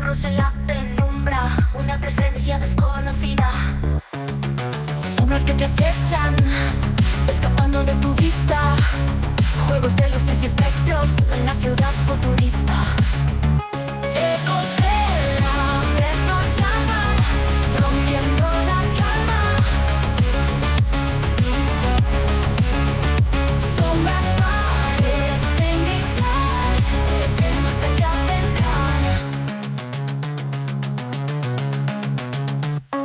susurros en la penumbra, una presencia desconocida. Sombras que te acechan, escapando de tu vista. Juegos de luces y espectros en la ciudad futurista. Ecos del averno llaman, rompiendo la calma. Sombras parecen gritar, desde más allá vendrán.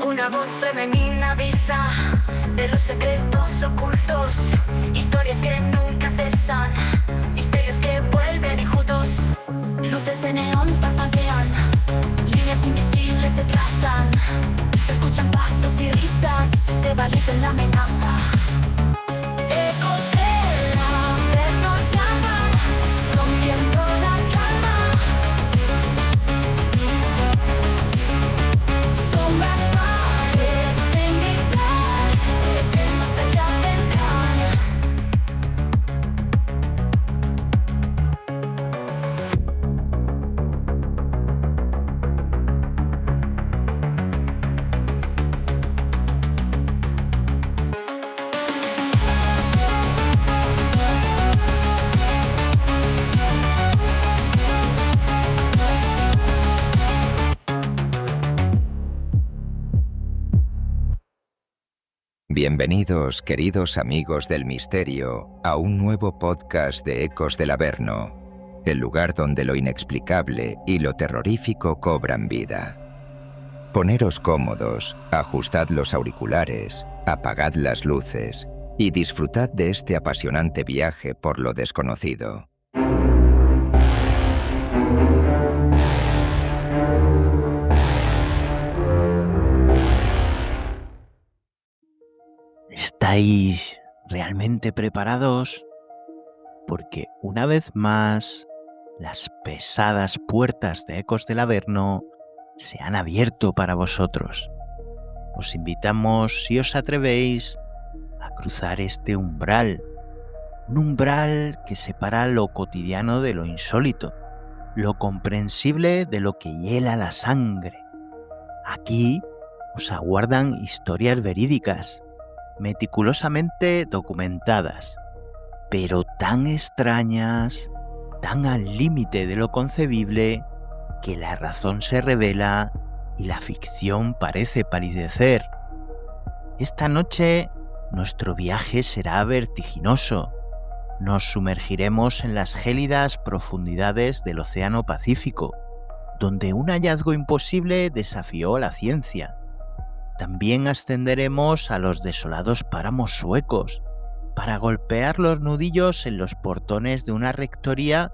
Una voz femenina avisa de los secretos ocultos, historias que nunca cesan, misterios que vuelven enjutos. Luces de neón parpadean, líneas invisibles se trazan, se escuchan pasos y risas, se va la amenaza. Ecos del averno llaman, rompiendo la calma. Sombras parecen gritar, desde más allá vendrán. Bienvenidos, queridos amigos del misterio, a un nuevo podcast de Ecos del Averno, el lugar donde lo inexplicable y lo terrorífico cobran vida. Poneros cómodos, ajustad los auriculares, apagad las luces y disfrutad de este apasionante viaje por lo desconocido. ¿Estáis realmente preparados? Porque una vez más, las pesadas puertas de Ecos del Averno se han abierto para vosotros. Os invitamos, si os atrevéis, a cruzar este umbral. Un umbral que separa lo cotidiano de lo insólito, lo comprensible de lo que hiela la sangre. Aquí os aguardan historias verídicas, meticulosamente documentadas, pero tan extrañas, tan al límite de lo concebible, que la razón se revela y la ficción parece palidecer. Esta noche nuestro viaje será vertiginoso. Nos sumergiremos en las gélidas profundidades del Océano Pacífico, donde un hallazgo imposible desafió la ciencia. También ascenderemos a los desolados páramos suecos para golpear los nudillos en los portones de una rectoría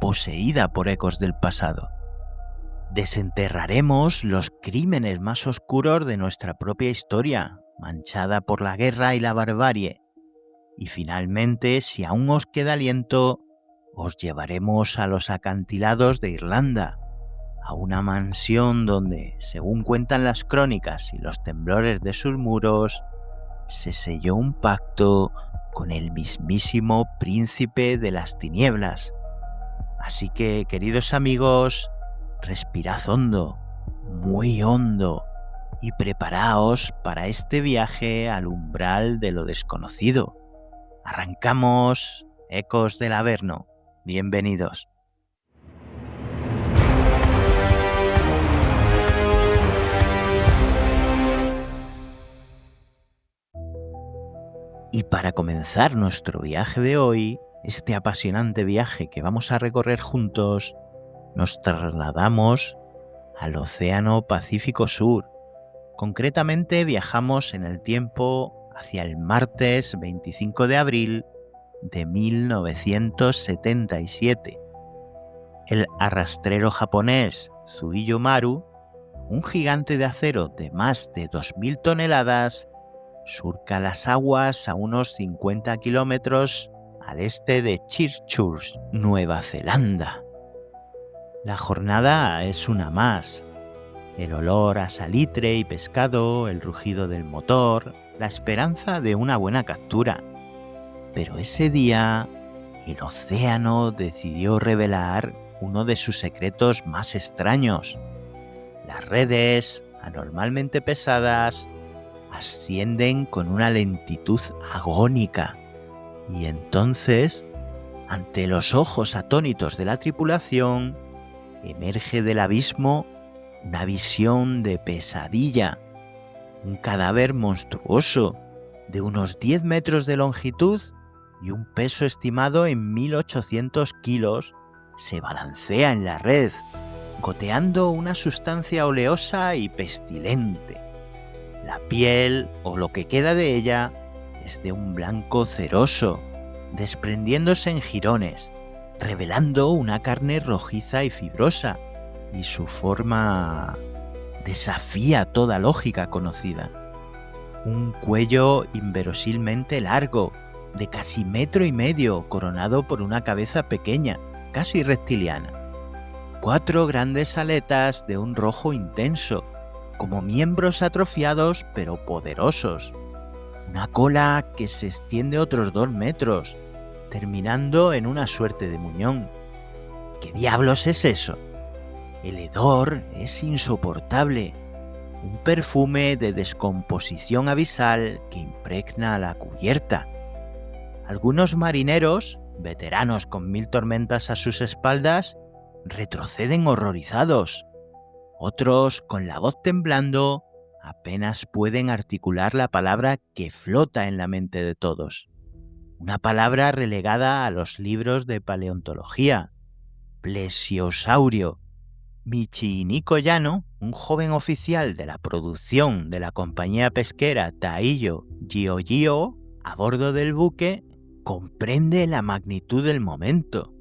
poseída por ecos del pasado. Desenterraremos los crímenes más oscuros de nuestra propia historia, manchada por la guerra y la barbarie. Y finalmente, si aún os queda aliento, os llevaremos a los acantilados de Irlanda, a una mansión donde, según cuentan las crónicas y los temblores de sus muros, se selló un pacto con el mismísimo príncipe de las tinieblas. Así que, queridos amigos, respirad hondo, muy hondo, y preparaos para este viaje al umbral de lo desconocido. Arrancamos, Ecos del Averno. Bienvenidos. Y para comenzar nuestro viaje de hoy, este apasionante viaje que vamos a recorrer juntos, nos trasladamos al Océano Pacífico Sur. Concretamente viajamos en el tiempo hacia el martes 25 de abril de 1977. El arrastrero japonés Tsuiyo Maru, un gigante de acero de más de 2.000 toneladas, surca las aguas a unos 50 kilómetros al este de Christchurch, Nueva Zelanda. La jornada es una más. El olor a salitre y pescado, el rugido del motor, la esperanza de una buena captura. Pero ese día, el océano decidió revelar uno de sus secretos más extraños. Las redes, anormalmente pesadas, ascienden con una lentitud agónica y entonces, ante los ojos atónitos de la tripulación, emerge del abismo una visión de pesadilla. Un cadáver monstruoso de unos 10 metros de longitud y un peso estimado en 1.800 kilos se balancea en la red, goteando una sustancia oleosa y pestilente. La piel, o lo que queda de ella, es de un blanco ceroso, desprendiéndose en jirones, revelando una carne rojiza y fibrosa, y su forma desafía toda lógica conocida. Un cuello inverosímilmente largo, de casi 1,5 metros, coronado por una cabeza pequeña, casi reptiliana. 4 grandes aletas de un rojo intenso, como miembros atrofiados pero poderosos. Una cola que se extiende otros 2 metros, terminando en una suerte de muñón. ¿Qué diablos es eso? El hedor es insoportable. Un perfume de descomposición abisal que impregna la cubierta. Algunos marineros, veteranos con 1000 tormentas a sus espaldas, retroceden horrorizados. Otros, con la voz temblando, apenas pueden articular la palabra que flota en la mente de todos. Una palabra relegada a los libros de paleontología: plesiosaurio. Michihiko Yano, un joven oficial de la producción de la compañía pesquera Taiyo Gyo-Gyo, a bordo del buque, comprende la magnitud del momento.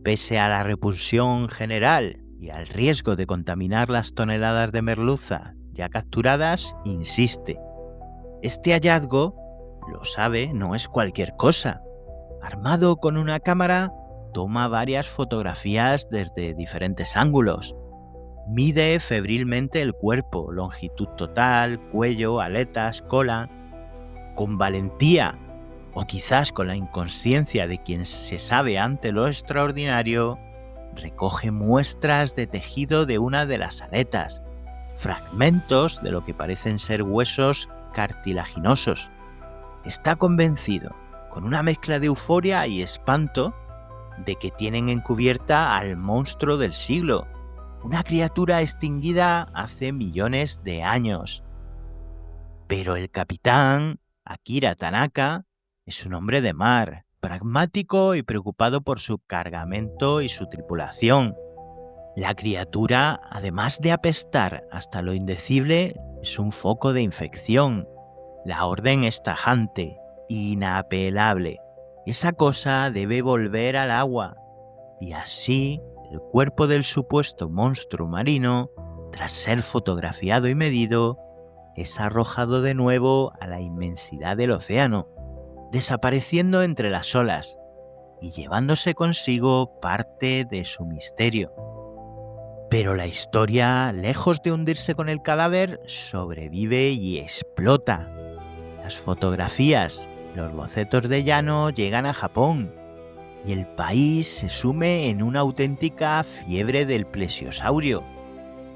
Pese a la repulsión general y al riesgo de contaminar las toneladas de merluza ya capturadas, insiste. Este hallazgo, lo sabe, no es cualquier cosa. Armado con una cámara, toma varias fotografías desde diferentes ángulos. Mide febrilmente el cuerpo, longitud total, cuello, aletas, cola. Con valentía, o quizás con la inconsciencia de quien se sabe ante lo extraordinario, recoge muestras de tejido de una de las aletas, fragmentos de lo que parecen ser huesos cartilaginosos. Está convencido, con una mezcla de euforia y espanto, de que tienen encubierta al monstruo del siglo, una criatura extinguida hace millones de años. Pero el capitán, Akira Tanaka, es un hombre de mar, pragmático y preocupado por su cargamento y su tripulación. La criatura, además de apestar hasta lo indecible, es un foco de infección. La orden es tajante, inapelable. Esa cosa debe volver al agua. Y así, el cuerpo del supuesto monstruo marino, tras ser fotografiado y medido, es arrojado de nuevo a la inmensidad del océano, desapareciendo entre las olas y llevándose consigo parte de su misterio. Pero la historia, lejos de hundirse con el cadáver, sobrevive y explota. Las fotografías y los bocetos de Yano llegan a Japón y el país se sume en una auténtica fiebre del plesiosaurio.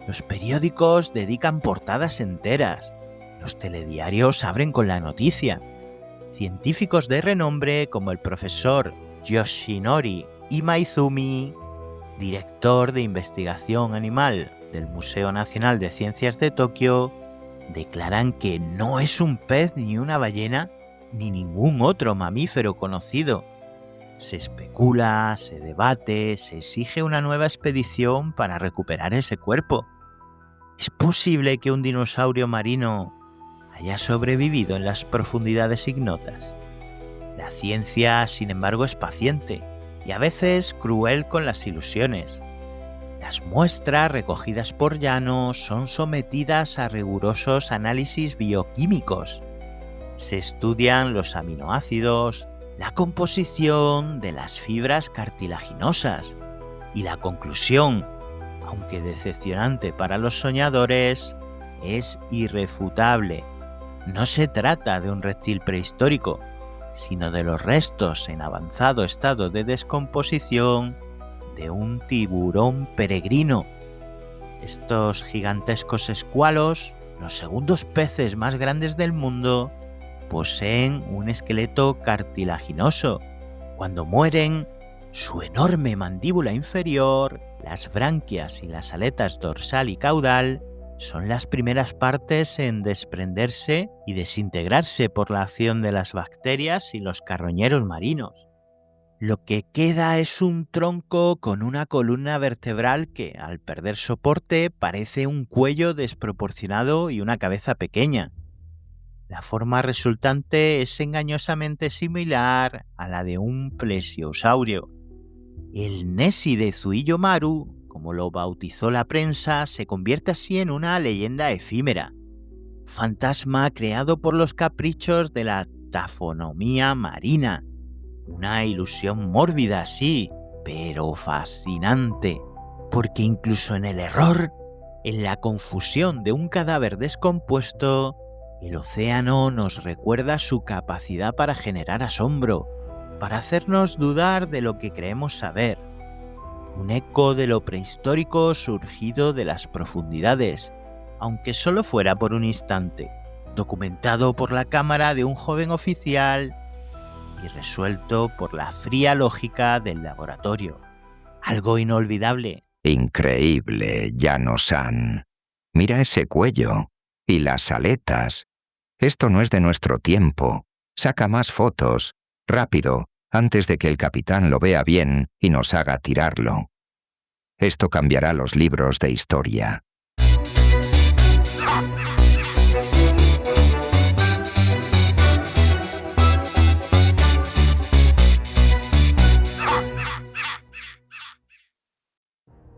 Los periódicos dedican portadas enteras, los telediarios abren con la noticia. Científicos de renombre como el profesor Yoshinori Imaizumi, director de investigación animal del Museo Nacional de Ciencias de Tokio, declaran que no es un pez ni una ballena ni ningún otro mamífero conocido. Se especula, se debate, se exige una nueva expedición para recuperar ese cuerpo. ¿Es posible que un dinosaurio marino haya sobrevivido en las profundidades ignotas? La ciencia, sin embargo, es paciente y a veces cruel con las ilusiones. Las muestras recogidas por Yano son sometidas a rigurosos análisis bioquímicos. Se estudian los aminoácidos, la composición de las fibras cartilaginosas y la conclusión, aunque decepcionante para los soñadores, es irrefutable. No se trata de un reptil prehistórico, sino de los restos en avanzado estado de descomposición de un tiburón peregrino. Estos gigantescos escualos, los segundos peces más grandes del mundo, poseen un esqueleto cartilaginoso. Cuando mueren, su enorme mandíbula inferior, las branquias y las aletas dorsal y caudal son las primeras partes en desprenderse y desintegrarse por la acción de las bacterias y los carroñeros marinos. Lo que queda es un tronco con una columna vertebral que, al perder soporte, parece un cuello desproporcionado y una cabeza pequeña. La forma resultante es engañosamente similar a la de un plesiosaurio. El Nessie de Zuiyo-maru, como lo bautizó la prensa, se convierte así en una leyenda efímera. Un fantasma creado por los caprichos de la tafonomía marina. Una ilusión mórbida, sí, pero fascinante, porque incluso en el error, en la confusión de un cadáver descompuesto, el océano nos recuerda su capacidad para generar asombro, para hacernos dudar de lo que creemos saber. Un eco de lo prehistórico surgido de las profundidades, aunque solo fuera por un instante, documentado por la cámara de un joven oficial y resuelto por la fría lógica del laboratorio. Algo inolvidable. Increíble, Yano-san. Mira ese cuello. Y las aletas. Esto no es de nuestro tiempo. Saca más fotos. Rápido, antes de que el capitán lo vea bien y nos haga tirarlo. Esto cambiará los libros de historia.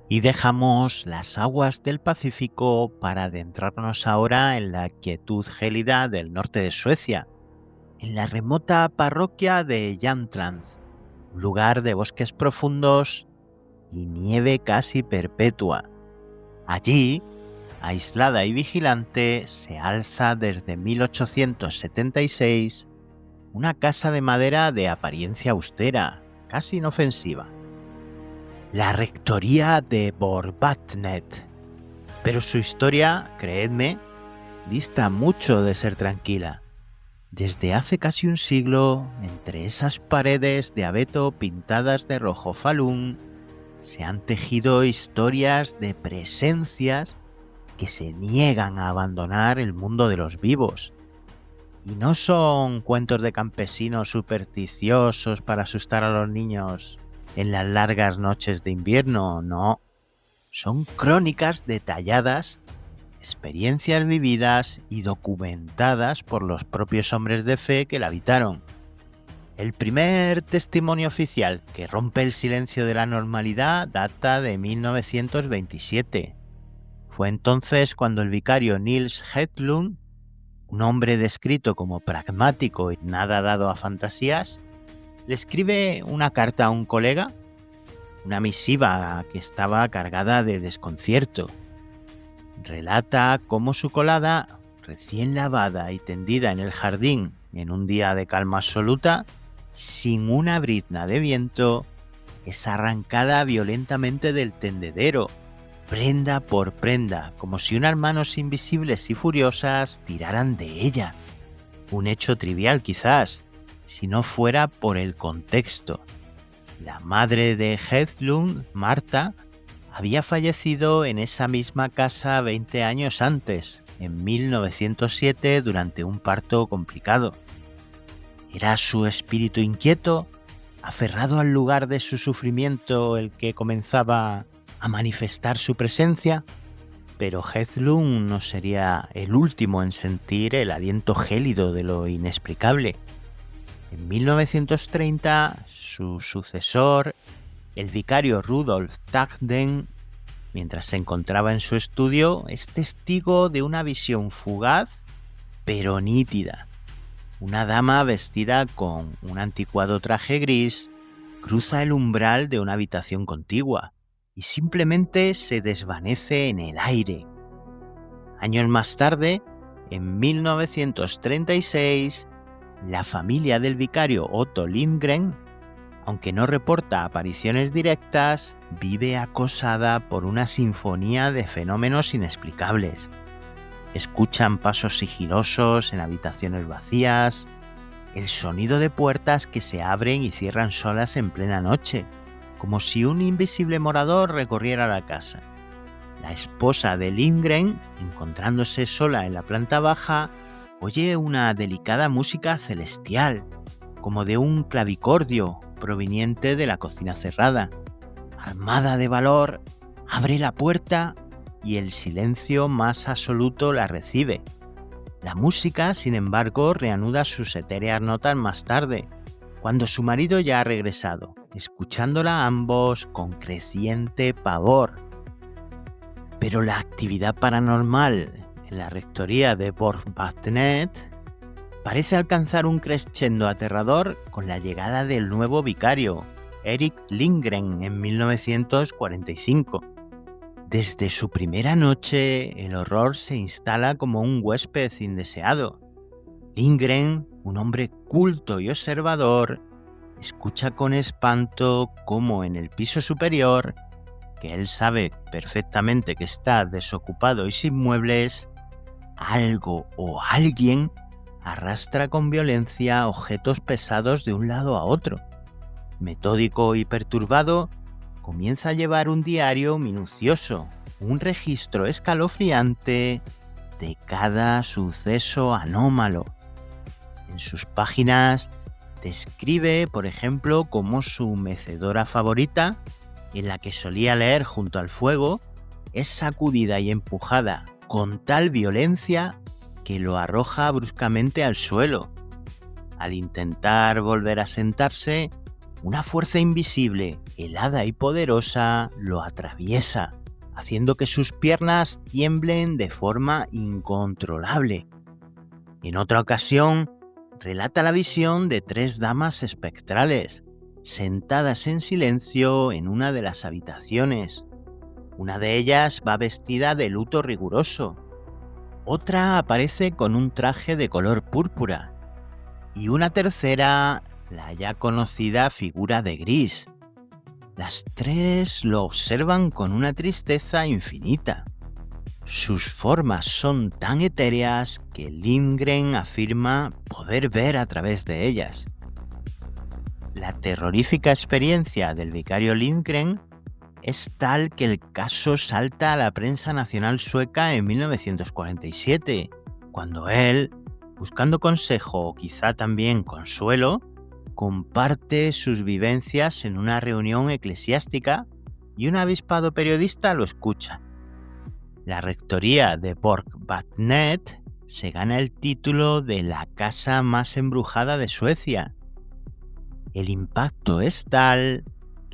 Y dejamos las aguas del Pacífico para adentrarnos ahora en la quietud gélida del norte de Suecia, en la remota parroquia de Jämtland, un lugar de bosques profundos y nieve casi perpetua. Allí, aislada y vigilante, se alza desde 1876 una casa de madera de apariencia austera, casi inofensiva. La rectoría de Borvatnet. Pero su historia, creedme, dista mucho de ser tranquila. Desde hace casi un siglo, entre esas paredes de abeto pintadas de rojo falún, se han tejido historias de presencias que se niegan a abandonar el mundo de los vivos. Y no son cuentos de campesinos supersticiosos para asustar a los niños en las largas noches de invierno, no. Son crónicas detalladas, experiencias vividas y documentadas por los propios hombres de fe que la habitaron. El primer testimonio oficial que rompe el silencio de la normalidad data de 1927. Fue entonces cuando el vicario Nils Hedlund, un hombre descrito como pragmático y nada dado a fantasías, le escribe una carta a un colega, una misiva que estaba cargada de desconcierto. Relata cómo su colada, recién lavada y tendida en el jardín en un día de calma absoluta, sin una brizna de viento, es arrancada violentamente del tendedero, prenda por prenda, como si unas manos invisibles y furiosas tiraran de ella. Un hecho trivial quizás, si no fuera por el contexto. La madre de Hedlund, Marta, había fallecido en esa misma casa 20 años antes, en 1907, durante un parto complicado. ¿Era su espíritu inquieto, aferrado al lugar de su sufrimiento, el que comenzaba a manifestar su presencia? Pero Hedlund no sería el último en sentir el aliento gélido de lo inexplicable. En 1930, su sucesor, el vicario Rudolf Tagden, mientras se encontraba en su estudio, es testigo de una visión fugaz pero nítida. Una dama vestida con un anticuado traje gris cruza el umbral de una habitación contigua y simplemente se desvanece en el aire. Años más tarde, en 1936, la familia del vicario Otto Lindgren Aunque no reporta apariciones directas, vive acosada por una sinfonía de fenómenos inexplicables. Escuchan pasos sigilosos en habitaciones vacías, el sonido de puertas que se abren y cierran solas en plena noche, como si un invisible morador recorriera la casa. La esposa de Lindgren, encontrándose sola en la planta baja, oye una delicada música celestial, como de un clavicordio proveniente de la cocina cerrada. Armada de valor, abre la puerta y el silencio más absoluto la recibe. La música, sin embargo, reanuda sus etéreas notas más tarde, cuando su marido ya ha regresado, escuchándola ambos con creciente pavor. Pero la actividad paranormal en la rectoría de Borgvatnet parece alcanzar un crescendo aterrador con la llegada del nuevo vicario, Erik Lindgren, en 1945. Desde su primera noche, el horror se instala como un huésped indeseado. Lindgren, un hombre culto y observador, escucha con espanto cómo en el piso superior, que él sabe perfectamente que está desocupado y sin muebles, algo o alguien arrastra con violencia objetos pesados de un lado a otro. Metódico y perturbado, comienza a llevar un diario minucioso, un registro escalofriante de cada suceso anómalo. En sus páginas describe, por ejemplo, cómo su mecedora favorita, en la que solía leer junto al fuego, es sacudida y empujada con tal violencia que lo arroja bruscamente al suelo. Al intentar volver a sentarse, una fuerza invisible, helada y poderosa, lo atraviesa, haciendo que sus piernas tiemblen de forma incontrolable. En otra ocasión, relata la visión de 3 damas espectrales, sentadas en silencio en una de las habitaciones. Una de ellas va vestida de luto riguroso, otra aparece con un traje de color púrpura y una tercera la ya conocida figura de gris. Las 3 lo observan con una tristeza infinita. Sus formas son tan etéreas que Lindgren afirma poder ver a través de ellas. La terrorífica experiencia del vicario Lindgren es tal que el caso salta a la prensa nacional sueca en 1947, cuando él, buscando consejo o quizá también consuelo, comparte sus vivencias en una reunión eclesiástica y un avispado periodista lo escucha. La rectoría de Borgvatnet se gana el título de la casa más embrujada de Suecia. El impacto es tal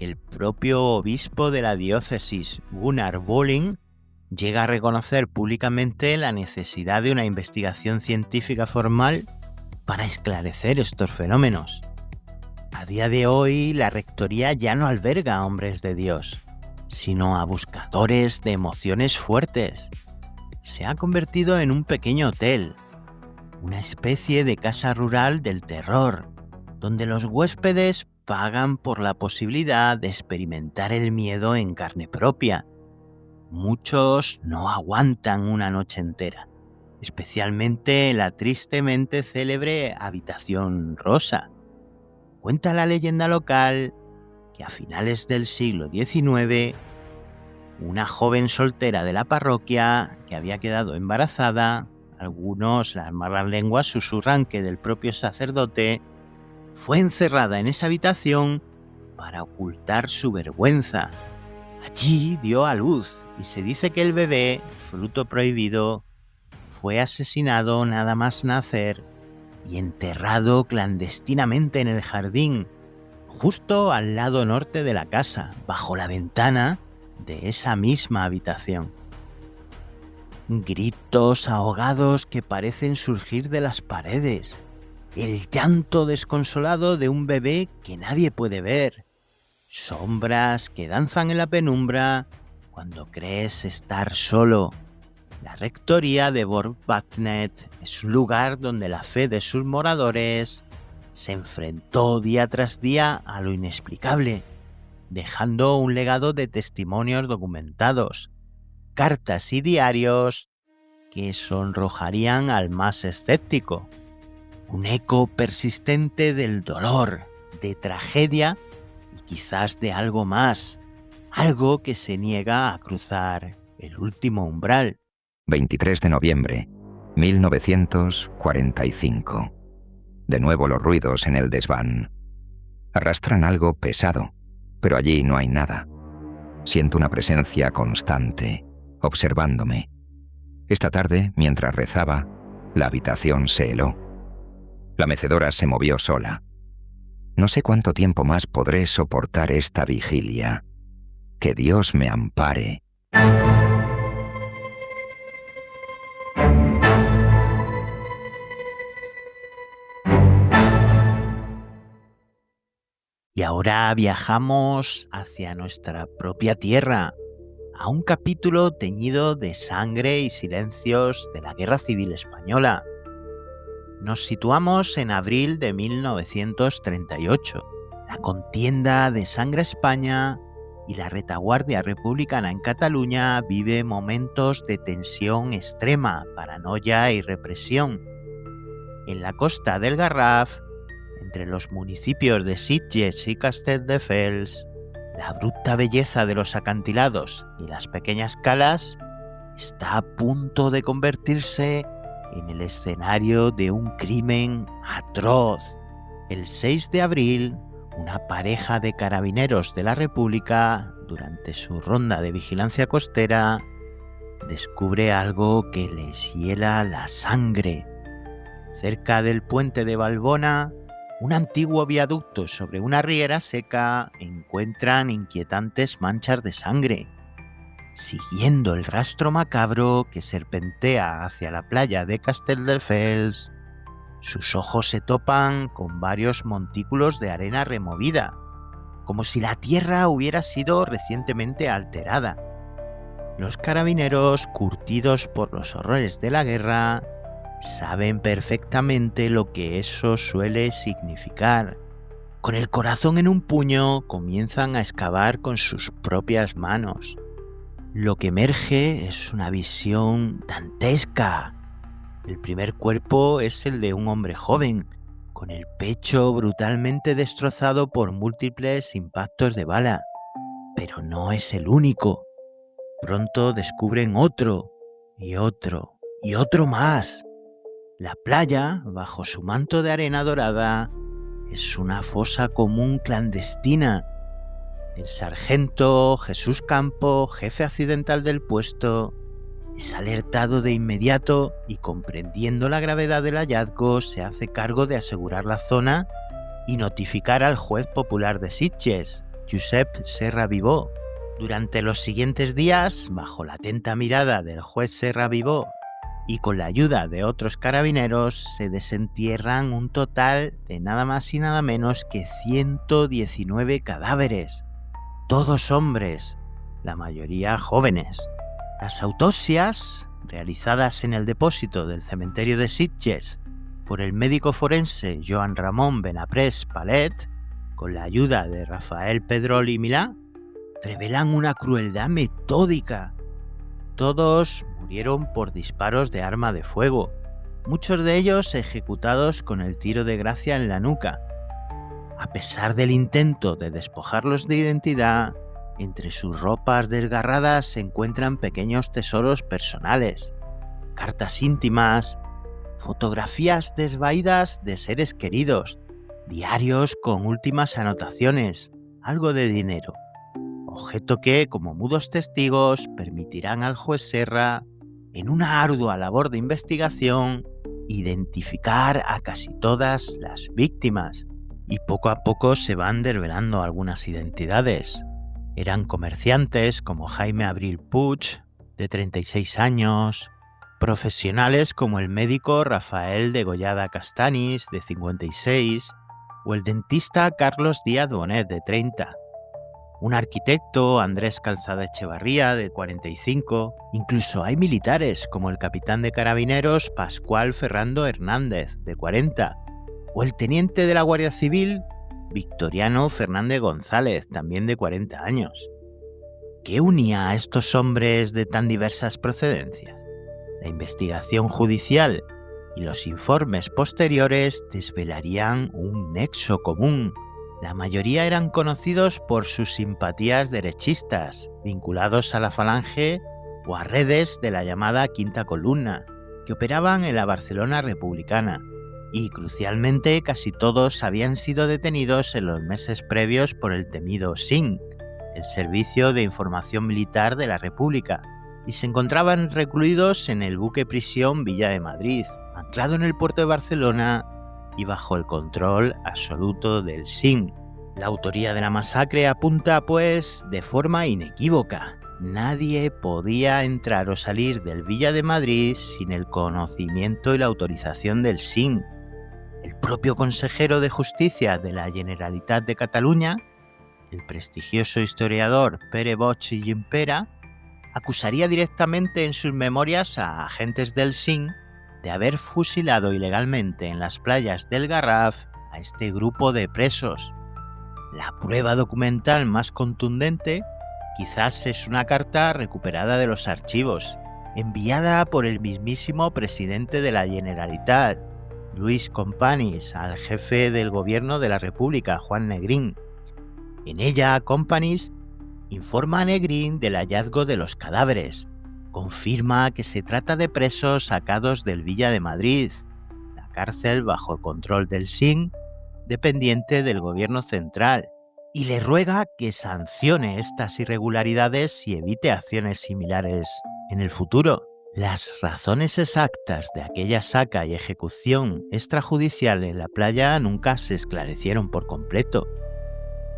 que el propio obispo de la diócesis, Gunnar Bolling, llega a reconocer públicamente la necesidad de una investigación científica formal para esclarecer estos fenómenos. A día de hoy, la rectoría ya no alberga a hombres de Dios, sino a buscadores de emociones fuertes. Se ha convertido en un pequeño hotel, una especie de casa rural del terror, donde los huéspedes pagan por la posibilidad de experimentar el miedo en carne propia. Muchos no aguantan una noche entera, especialmente la tristemente célebre Habitación Rosa. Cuenta la leyenda local que a finales del siglo XIX, una joven soltera de la parroquia que había quedado embarazada, algunos, las malas lenguas, susurran que del propio sacerdote, fue encerrada en esa habitación para ocultar su vergüenza. Allí dio a luz y se dice que el bebé, fruto prohibido, fue asesinado nada más nacer y enterrado clandestinamente en el jardín, justo al lado norte de la casa, bajo la ventana de esa misma habitación. Gritos ahogados que parecen surgir de las paredes. El llanto desconsolado de un bebé que nadie puede ver. Sombras que danzan en la penumbra cuando crees estar solo. La rectoría de Borgvatnet es un lugar donde la fe de sus moradores se enfrentó día tras día a lo inexplicable, dejando un legado de testimonios documentados, cartas y diarios que sonrojarían al más escéptico. Un eco persistente del dolor, de tragedia y quizás de algo más, algo que se niega a cruzar el último umbral. 23 de noviembre, 1945. De nuevo los ruidos en el desván. Arrastran algo pesado, pero allí no hay nada. Siento una presencia constante, observándome. Esta tarde, mientras rezaba, la habitación se heló. La mecedora se movió sola. No sé cuánto tiempo más podré soportar esta vigilia. Que Dios me ampare. Y ahora viajamos hacia nuestra propia tierra, a un capítulo teñido de sangre y silencios de la Guerra Civil Española. Nos situamos en abril de 1938. La contienda desangra España y la retaguardia republicana en Cataluña vive momentos de tensión extrema, paranoia y represión. En la costa del Garraf, entre los municipios de Sitges y Castelldefels, la abrupta belleza de los acantilados y las pequeñas calas está a punto de convertirse en el escenario de un crimen atroz. El 6 de abril, una pareja de carabineros de la República, durante su ronda de vigilancia costera, descubre algo que les hiela la sangre. Cerca del puente de Valbona, un antiguo viaducto sobre una riera seca, encuentran inquietantes manchas de sangre. Siguiendo el rastro macabro que serpentea hacia la playa de Castelldefels, sus ojos se topan con varios montículos de arena removida, como si la tierra hubiera sido recientemente alterada. Los carabineros, curtidos por los horrores de la guerra, saben perfectamente lo que eso suele significar. Con el corazón en un puño, comienzan a excavar con sus propias manos. Lo que emerge es una visión dantesca. El primer cuerpo es el de un hombre joven, con el pecho brutalmente destrozado por múltiples impactos de bala. Pero no es el único. Pronto descubren otro, y otro, y otro más. La playa, bajo su manto de arena dorada, es una fosa común clandestina. El sargento Jesús Campo, jefe accidental del puesto, es alertado de inmediato y, comprendiendo la gravedad del hallazgo, se hace cargo de asegurar la zona y notificar al juez popular de Sitges, Josep Serra Vivó. Durante los siguientes días, bajo la atenta mirada del juez Serra Vivó y con la ayuda de otros carabineros, se desentierran un total de nada más y nada menos que 119 cadáveres, todos hombres, la mayoría jóvenes. Las autopsias, realizadas en el depósito del cementerio de Sitges por el médico forense Joan Ramon Benaprés Palet, con la ayuda de Rafael Pedrol y Milá, revelan una crueldad metódica. Todos murieron por disparos de arma de fuego, muchos de ellos ejecutados con el tiro de gracia en la nuca. A pesar del intento de despojarlos de identidad, entre sus ropas desgarradas se encuentran pequeños tesoros personales, cartas íntimas, fotografías desvaídas de seres queridos, diarios con últimas anotaciones, algo de dinero. Objeto que, como mudos testigos, permitirán al juez Serra, en una ardua labor de investigación, identificar a casi todas las víctimas. Y poco a poco se van desvelando algunas identidades. Eran comerciantes como Jaime Abril Puig, de 36 años, profesionales como el médico Rafael Degollada Castanis, de 56, o el dentista Carlos Díaz Bonet, de 30. Un arquitecto, Andrés Calzada Echevarría, de 45. Incluso hay militares, como el capitán de carabineros Pascual Ferrando Hernández, de 40. O el teniente de la Guardia Civil, Victoriano Fernández González, también de 40 años. ¿Qué unía a estos hombres de tan diversas procedencias? La investigación judicial y los informes posteriores desvelarían un nexo común. La mayoría eran conocidos por sus simpatías derechistas, vinculados a la Falange o a redes de la llamada Quinta Columna, que operaban en la Barcelona republicana. Y, crucialmente, casi todos habían sido detenidos en los meses previos por el temido SIN, el Servicio de Información Militar de la República, y se encontraban recluidos en el buque prisión Villa de Madrid, anclado en el puerto de Barcelona y bajo el control absoluto del SIN. La autoría de la masacre apunta, pues, de forma inequívoca. Nadie podía entrar o salir del Villa de Madrid sin el conocimiento y la autorización del SIN. El propio consejero de Justicia de la Generalitat de Cataluña, el prestigioso historiador Pere Bosch i Gimpera, acusaría directamente en sus memorias a agentes del SIN de haber fusilado ilegalmente en las playas del Garraf a este grupo de presos. La prueba documental más contundente quizás es una carta recuperada de los archivos, enviada por el mismísimo presidente de la Generalitat, Lluís Companys, al jefe del gobierno de la República, Juan Negrín. En ella, Companys informa a Negrín del hallazgo de los cadáveres. Confirma que se trata de presos sacados del Villa de Madrid, la cárcel bajo el control del SIN, dependiente del gobierno central, y le ruega que sancione estas irregularidades y evite acciones similares en el futuro. Las razones exactas de aquella saca y ejecución extrajudicial en la playa nunca se esclarecieron por completo.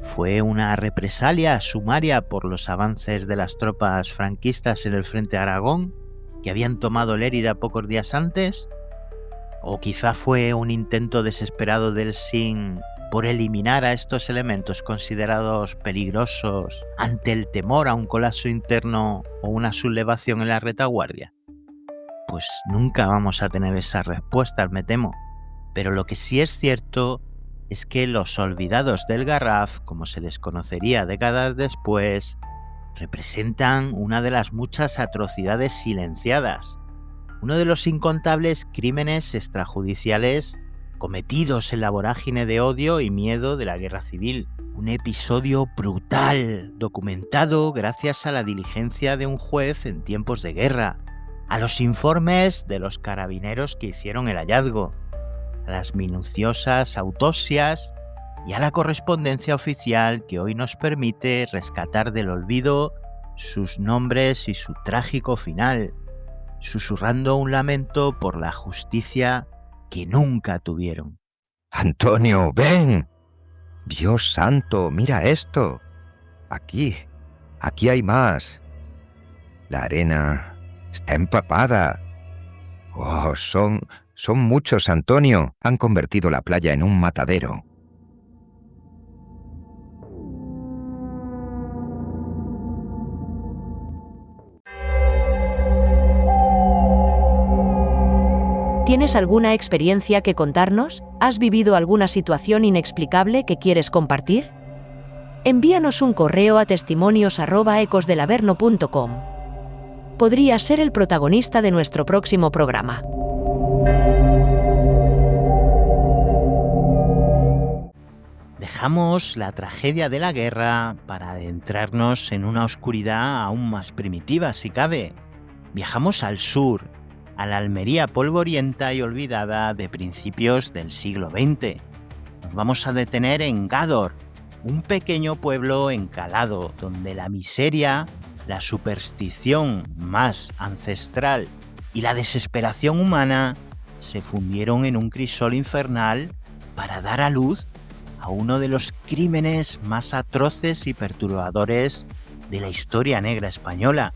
¿Fue una represalia sumaria por los avances de las tropas franquistas en el frente de Aragón, que habían tomado Lérida pocos días antes? ¿O quizá fue un intento desesperado del SIN por eliminar a estos elementos considerados peligrosos ante el temor a un colapso interno o una sublevación en la retaguardia? Pues nunca vamos a tener esas respuestas, me temo. Pero lo que sí es cierto es que los olvidados del Garraf, como se les conocería décadas después, representan una de las muchas atrocidades silenciadas, uno de los incontables crímenes extrajudiciales cometidos en la vorágine de odio y miedo de la guerra civil. Un episodio brutal, documentado gracias a la diligencia de un juez en tiempos de guerra, a los informes de los carabineros que hicieron el hallazgo, a las minuciosas autopsias y a la correspondencia oficial que hoy nos permite rescatar del olvido sus nombres y su trágico final, susurrando un lamento por la justicia que nunca tuvieron. Antonio, ven. Dios santo, mira esto. Aquí hay más. La arena está empapada. Oh, son muchos, Antonio. Han convertido la playa en un matadero. ¿Tienes alguna experiencia que contarnos? ¿Has vivido alguna situación inexplicable que quieres compartir? Envíanos un correo a testimonios@ecosdelaverno.com. Podrías ser el protagonista de nuestro próximo programa. Dejamos la tragedia de la guerra para adentrarnos en una oscuridad aún más primitiva, si cabe. Viajamos al sur, a la Almería polvorienta y olvidada de principios del siglo XX. Nos vamos a detener en Gádor, un pequeño pueblo encalado donde la miseria, la superstición más ancestral y la desesperación humana se fundieron en un crisol infernal para dar a luz a uno de los crímenes más atroces y perturbadores de la historia negra española.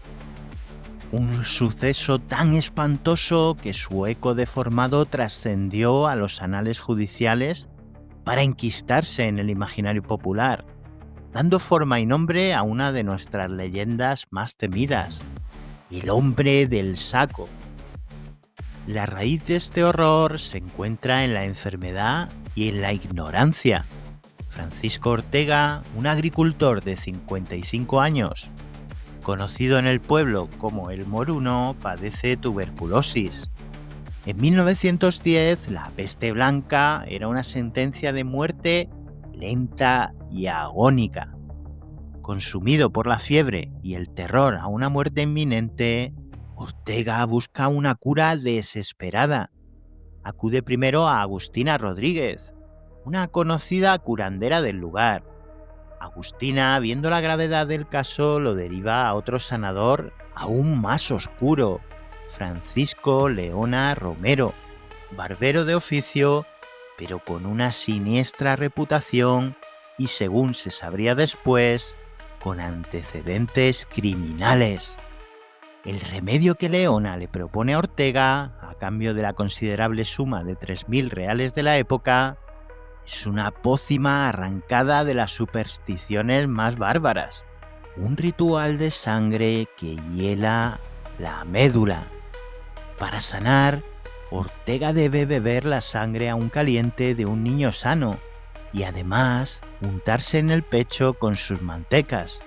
Un suceso tan espantoso que su eco deformado trascendió a los anales judiciales para enquistarse en el imaginario popular, dando forma y nombre a una de nuestras leyendas más temidas, el hombre del saco. La raíz de este horror se encuentra en la enfermedad y en la ignorancia. Francisco Ortega, un agricultor de 55 años, conocido en el pueblo como el Moruno, padece tuberculosis. En 1910, la peste blanca era una sentencia de muerte lenta y agónica. Consumido por la fiebre y el terror a una muerte inminente, Ortega busca una cura desesperada. Acude primero a Agustina Rodríguez, una conocida curandera del lugar. Agustina, viendo la gravedad del caso, lo deriva a otro sanador aún más oscuro, Francisco Leona Romero, barbero de oficio, pero con una siniestra reputación y, según se sabría después, con antecedentes criminales. El remedio que Leona le propone a Ortega, a cambio de la considerable suma de 3.000 reales de la época, es una pócima arrancada de las supersticiones más bárbaras, un ritual de sangre que hiela la médula. Para sanar, Ortega debe beber la sangre aún caliente de un niño sano y además untarse en el pecho con sus mantecas,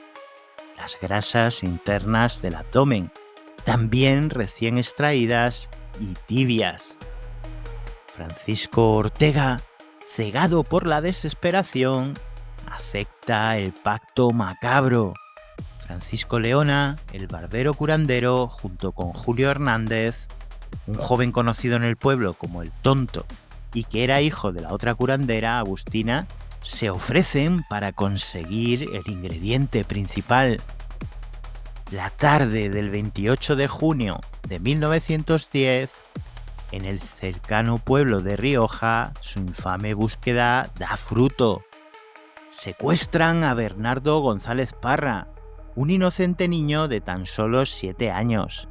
las grasas internas del abdomen, también recién extraídas y tibias. Francisco Ortega, cegado por la desesperación, acepta el pacto macabro. Francisco Leona, el barbero curandero, junto con Julio Hernández, un joven conocido en el pueblo como el Tonto y que era hijo de la otra curandera, Agustina, se ofrecen para conseguir el ingrediente principal. La tarde del 28 de junio de 1910, en el cercano pueblo de Rioja, su infame búsqueda da fruto. Secuestran a Bernardo González Parra, un inocente niño de tan solo 7 años.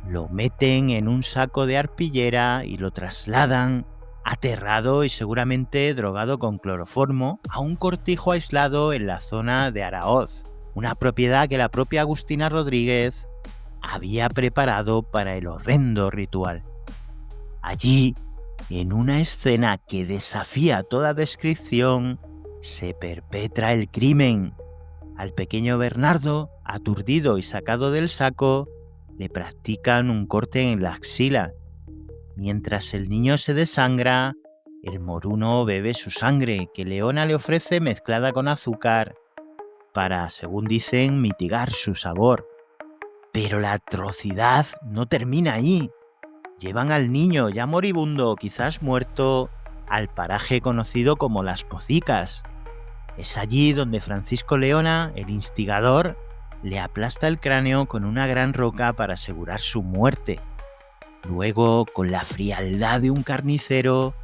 Lo meten en un saco de arpillera y lo trasladan, aterrado y seguramente drogado con cloroformo, a un cortijo aislado en la zona de Araoz, una propiedad que la propia Agustina Rodríguez había preparado para el horrendo ritual. Allí, en una escena que desafía toda descripción, se perpetra el crimen. Al pequeño Bernardo, aturdido y sacado del saco, le practican un corte en la axila. Mientras el niño se desangra, el moruno bebe su sangre, que Leona le ofrece mezclada con azúcar, para, según dicen, mitigar su sabor. Pero la atrocidad no termina ahí. Llevan al niño ya moribundo, quizás muerto, al paraje conocido como Las Pocicas. Es allí donde Francisco Leona, el instigador, le aplasta el cráneo con una gran roca para asegurar su muerte. Luego, con la frialdad de un carnicero,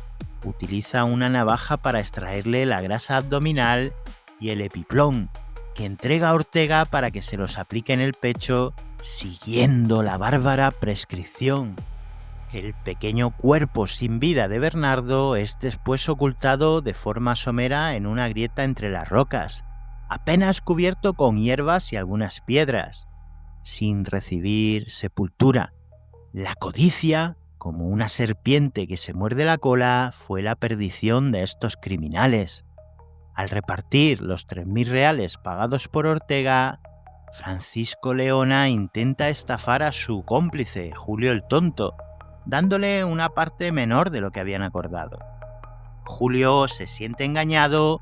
utiliza una navaja para extraerle la grasa abdominal y el epiplón, que entrega a Ortega para que se los aplique en el pecho, siguiendo la bárbara prescripción. El pequeño cuerpo sin vida de Bernardo es después ocultado de forma somera en una grieta entre las rocas, apenas cubierto con hierbas y algunas piedras, sin recibir sepultura. La codicia, como una serpiente que se muerde la cola, fue la perdición de estos criminales. Al repartir los 3.000 reales pagados por Ortega, Francisco Leona intenta estafar a su cómplice, Julio el Tonto, dándole una parte menor de lo que habían acordado. Julio se siente engañado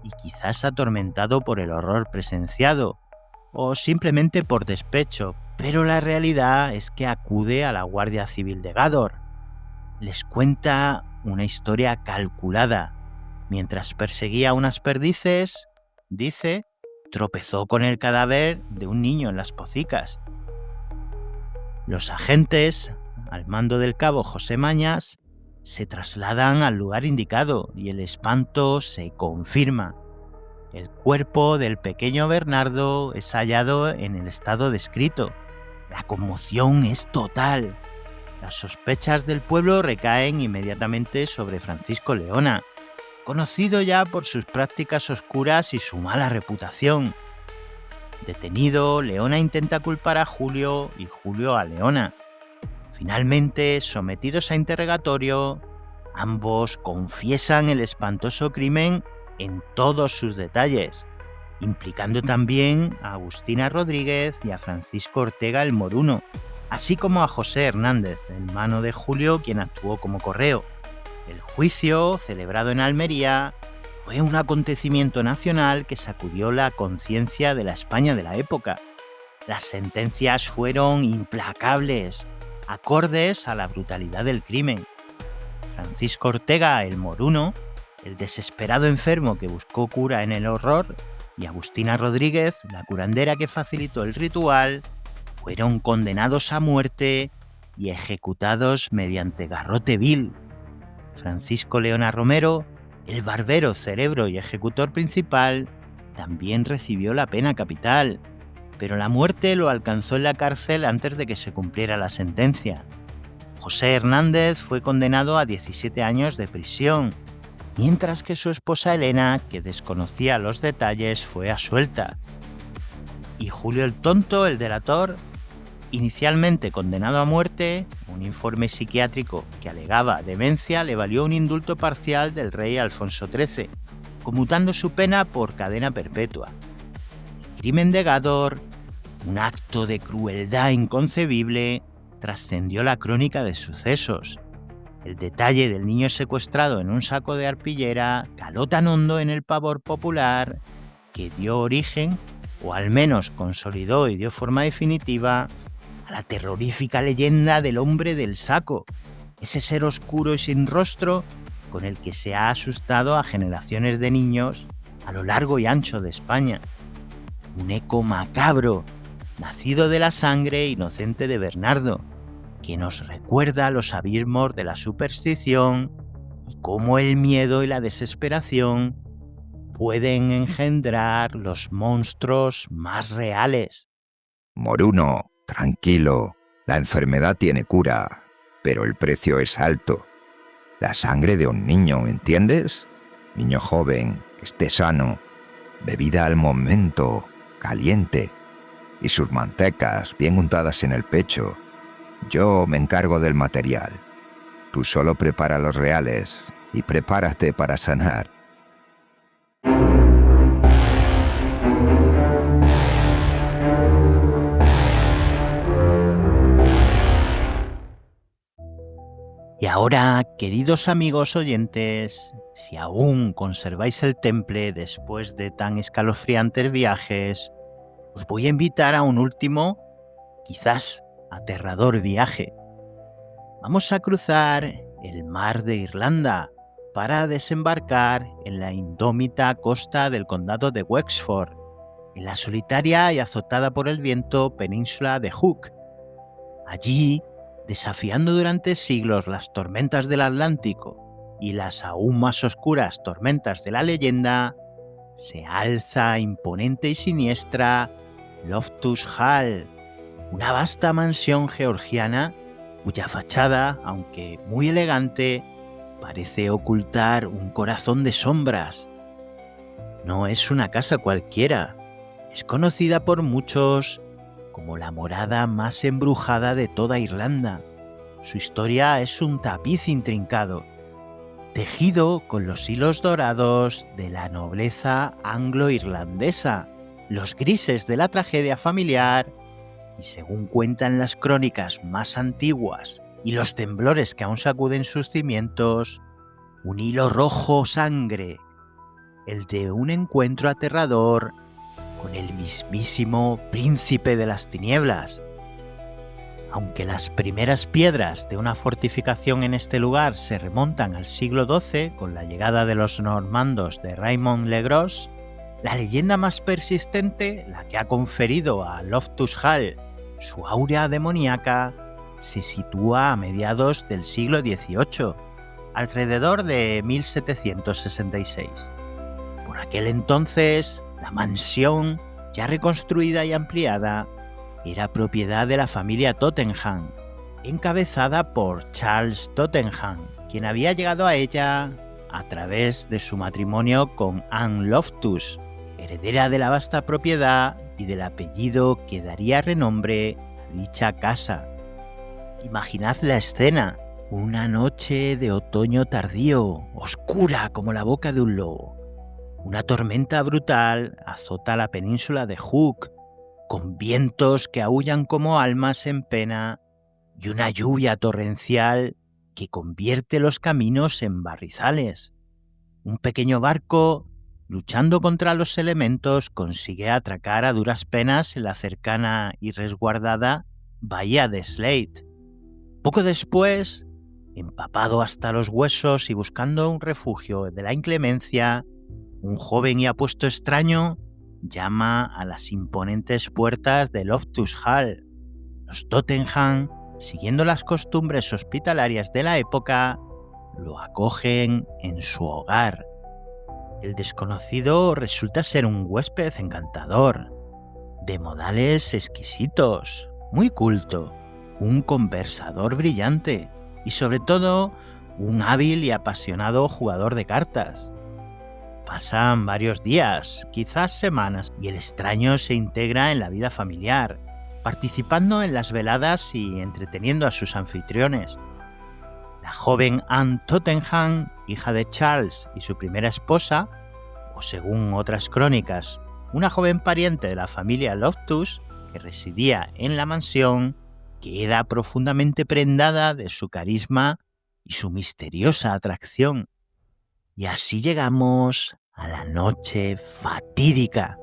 y quizás atormentado por el horror presenciado, o simplemente por despecho, pero la realidad es que acude a la Guardia Civil de Gádor. Les cuenta una historia calculada. Mientras perseguía unas perdices, dice, tropezó con el cadáver de un niño en Las Pocicas. Los agentes, al mando del cabo José Mañas, se trasladan al lugar indicado y el espanto se confirma. El cuerpo del pequeño Bernardo es hallado en el estado descrito. La conmoción es total. Las sospechas del pueblo recaen inmediatamente sobre Francisco Leona, conocido ya por sus prácticas oscuras y su mala reputación. Detenido, Leona intenta culpar a Julio y Julio a Leona. Finalmente, sometidos a interrogatorio, Ambos confiesan el espantoso crimen en todos sus detalles, implicando también a Agustina Rodríguez y a Francisco Ortega el Moruno, así como a José Hernández, hermano de Julio, quien actuó como correo. El juicio, celebrado en Almería, fue un acontecimiento nacional que sacudió la conciencia de la España de la época. Las sentencias fueron implacables, acordes a la brutalidad del crimen. Francisco Ortega el Moruno, el desesperado enfermo que buscó cura en el horror, y Agustina Rodríguez, la curandera que facilitó el ritual, fueron condenados a muerte y ejecutados mediante garrote vil. Francisco Leona Romero, el barbero, cerebro y ejecutor principal, también recibió la pena capital, pero la muerte lo alcanzó en la cárcel antes de que se cumpliera la sentencia. José Hernández fue condenado a 17 años de prisión, mientras que su esposa Elena, que desconocía los detalles, fue absuelta. Y Julio el Tonto, el delator, inicialmente condenado a muerte, un informe psiquiátrico que alegaba demencia le valió un indulto parcial del rey Alfonso XIII, conmutando su pena por cadena perpetua. El crimen de Gádor, un acto de crueldad inconcebible, trascendió la crónica de sucesos. El detalle del niño secuestrado en un saco de arpillera caló tan hondo en el pavor popular que dio origen, o al menos consolidó y dio forma definitiva, a la terrorífica leyenda del hombre del saco, ese ser oscuro y sin rostro con el que se ha asustado a generaciones de niños a lo largo y ancho de España. Un eco macabro, nacido de la sangre inocente de Bernardo, que nos recuerda los abismos de la superstición y cómo el miedo y la desesperación pueden engendrar los monstruos más reales. Moruno, tranquilo, la enfermedad tiene cura, pero el precio es alto. La sangre de un niño, ¿entiendes? Niño joven, que esté sano, bebida al momento, caliente, y sus mantecas bien untadas en el pecho. Yo me encargo del material. Tú solo prepara los reales y prepárate para sanar. Y ahora, queridos amigos oyentes, si aún conserváis el temple después de tan escalofriantes viajes, os voy a invitar a un último, quizás aterrador viaje. Vamos a cruzar el mar de Irlanda para desembarcar en la indómita costa del condado de Wexford, en la solitaria y azotada por el viento península de Hook. Allí, desafiando durante siglos las tormentas del Atlántico y las aún más oscuras tormentas de la leyenda, se alza imponente y siniestra Loftus Hall, una vasta mansión georgiana cuya fachada, aunque muy elegante, parece ocultar un corazón de sombras. No es una casa cualquiera, es conocida por muchos como la morada más embrujada de toda Irlanda. Su historia es un tapiz intrincado, tejido con los hilos dorados de la nobleza anglo-irlandesa, los grises de la tragedia familiar y, según cuentan las crónicas más antiguas y los temblores que aún sacuden sus cimientos, un hilo rojo sangre, el de un encuentro aterrador con el mismísimo príncipe de las tinieblas. Aunque las primeras piedras de una fortificación en este lugar se remontan al siglo XII con la llegada de los normandos de Raymond le Gros, la leyenda más persistente, la que ha conferido a Loftus Hall su áurea demoníaca, se sitúa a mediados del siglo XVIII, alrededor de 1766. Por aquel entonces, la mansión, ya reconstruida y ampliada, era propiedad de la familia Tottenham, encabezada por Charles Tottenham, quien había llegado a ella a través de su matrimonio con Anne Loftus, heredera de la vasta propiedad y del apellido que daría renombre a dicha casa. Imaginad la escena: Una noche de otoño tardío, oscura como la boca de un lobo. Una tormenta brutal azota la península de Hook, con vientos que aúllan como almas en pena y una lluvia torrencial que convierte los caminos en barrizales. Un pequeño barco, luchando contra los elementos, consigue atracar a duras penas en la cercana y resguardada bahía de Slate. Poco después, empapado hasta los huesos y buscando un refugio de la inclemencia, un joven y apuesto extraño llama a las imponentes puertas de Loftus Hall. Los Tottenham, siguiendo las costumbres hospitalarias de la época, lo acogen en su hogar. El desconocido resulta ser un huésped encantador, de modales exquisitos, muy culto, un conversador brillante y sobre todo un hábil y apasionado jugador de cartas. Pasan varios días, quizás semanas, y el extraño se integra en la vida familiar, participando en las veladas y entreteniendo a sus anfitriones. La joven Anne Tottenham, hija de Charles y su primera esposa, o según otras crónicas, una joven pariente de la familia Loftus que residía en la mansión, queda profundamente prendada de su carisma y su misteriosa atracción. Y así llegamos a la noche fatídica.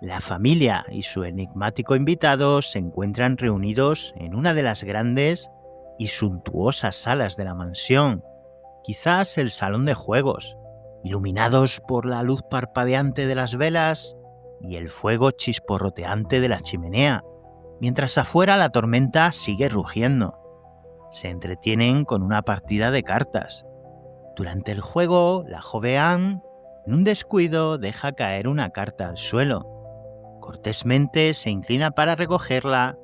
La familia y su enigmático invitado se encuentran reunidos en una de las grandes y suntuosas salas de la mansión, quizás el salón de juegos, iluminados por la luz parpadeante de las velas y el fuego chisporroteante de la chimenea, mientras afuera la tormenta sigue rugiendo. Se entretienen con una partida de cartas. Durante el juego, la joven Anne, en un descuido, deja caer una carta al suelo. Cortésmente se inclina para recogerla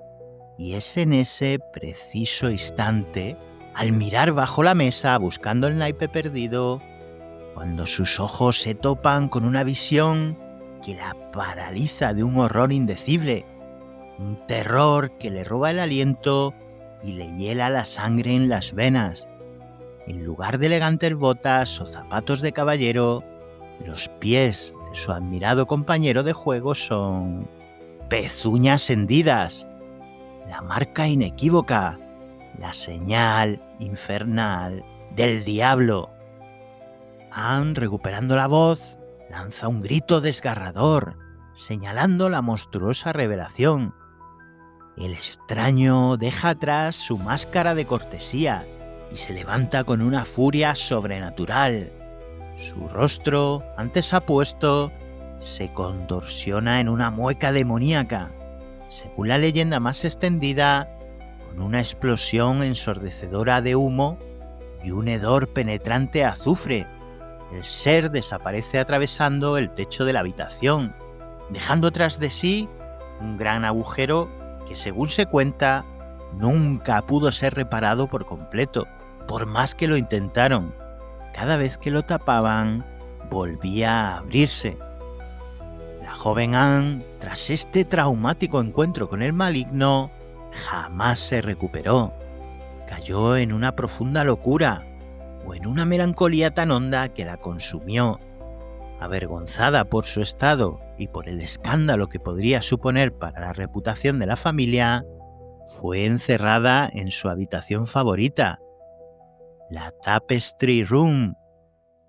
y es en ese preciso instante, al mirar bajo la mesa buscando el naipe perdido, cuando sus ojos se topan con una visión que la paraliza de un horror indecible, un terror que le roba el aliento y le hiela la sangre en las venas. En lugar de elegantes botas o zapatos de caballero, los pies de su admirado compañero de juego son pezuñas hendidas, la marca inequívoca, la señal infernal del diablo. Anne, recuperando la voz, lanza un grito desgarrador, señalando la monstruosa revelación. El extraño deja atrás su máscara de cortesía y se levanta con una furia sobrenatural. Su rostro, antes apuesto, se contorsiona en una mueca demoníaca, según la leyenda más extendida, con una explosión ensordecedora de humo y un hedor penetrante a azufre. El ser desaparece atravesando el techo de la habitación, dejando tras de sí un gran agujero que, según se cuenta, nunca pudo ser reparado por completo, por más que lo intentaron. Cada vez que lo tapaban, volvía a abrirse. La joven Anne, tras este traumático encuentro con el maligno, jamás se recuperó. Cayó en una profunda locura o en una melancolía tan honda que la consumió. Avergonzada por su estado y por el escándalo que podría suponer para la reputación de la familia, fue encerrada en su habitación favorita, la Tapestry Room,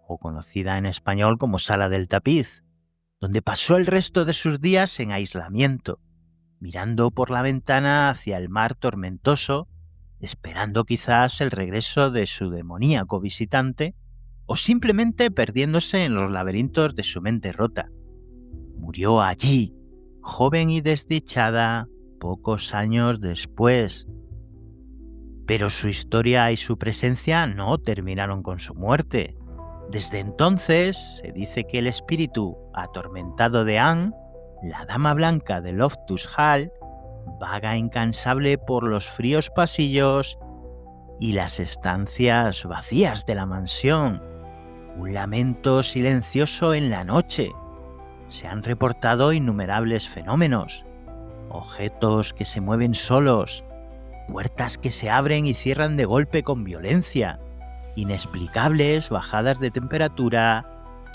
o conocida en español como Sala del Tapiz, donde pasó el resto de sus días en aislamiento, mirando por la ventana hacia el mar tormentoso, esperando quizás el regreso de su demoníaco visitante, o simplemente perdiéndose en los laberintos de su mente rota. Murió allí, joven y desdichada, pocos años después. Pero su historia y su presencia no terminaron con su muerte. Desde entonces se dice que el espíritu atormentado de Anne, la dama blanca de Loftus Hall, vaga incansable por los fríos pasillos y las estancias vacías de la mansión. Un lamento silencioso en la noche. Se han reportado innumerables fenómenos, objetos que se mueven solos, puertas que se abren y cierran de golpe con violencia, inexplicables bajadas de temperatura